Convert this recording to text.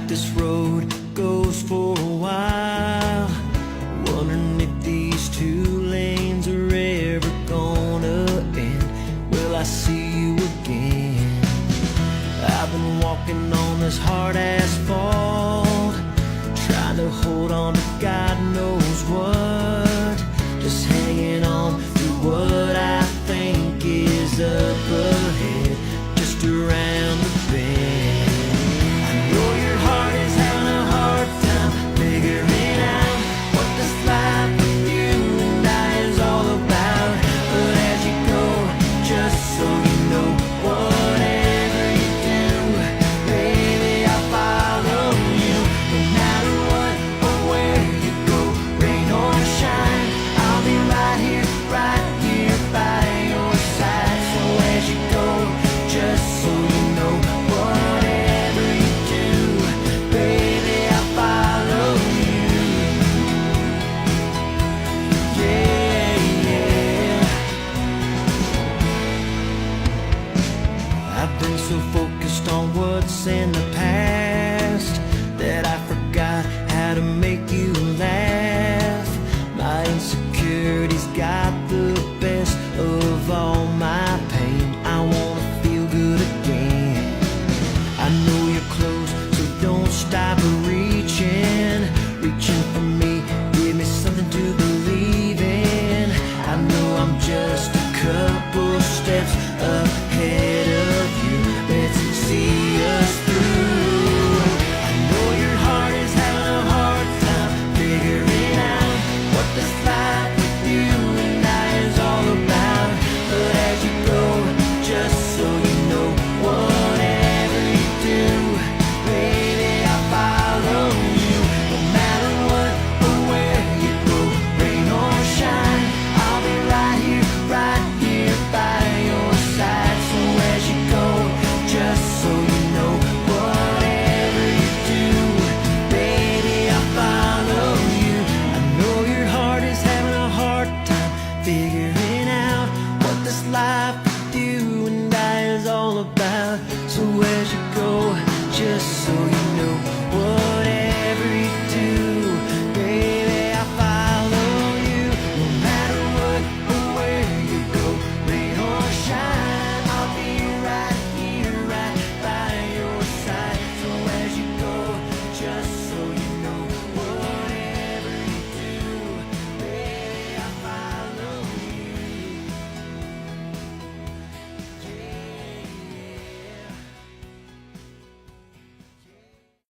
like this road goes for a while, wondering if these two lanes are ever gonna end. Will I see you again? I've been walking on this hard asphalt, trying to hold on to God knows what, just hanging on to what I think is up ahead, just around the bend. I know your heart is having a hard time figuring out what this life with you and I is all about. But as you go, just so you know, whatever you do, baby, I'll follow you. No matter what or where you go, rain or shine, I'll be right here by your side. So as you go, just so you know, whatever you do, baby, I'll follow you. Yeah, yeah. I've been so focused on what's in the past that I forgot how to make you laugh. My insecurities got the best of all my pain. I wanna feel good again. I know you're close, so don't stop reaching for me. Give me something to believe in. I know I'm just a cup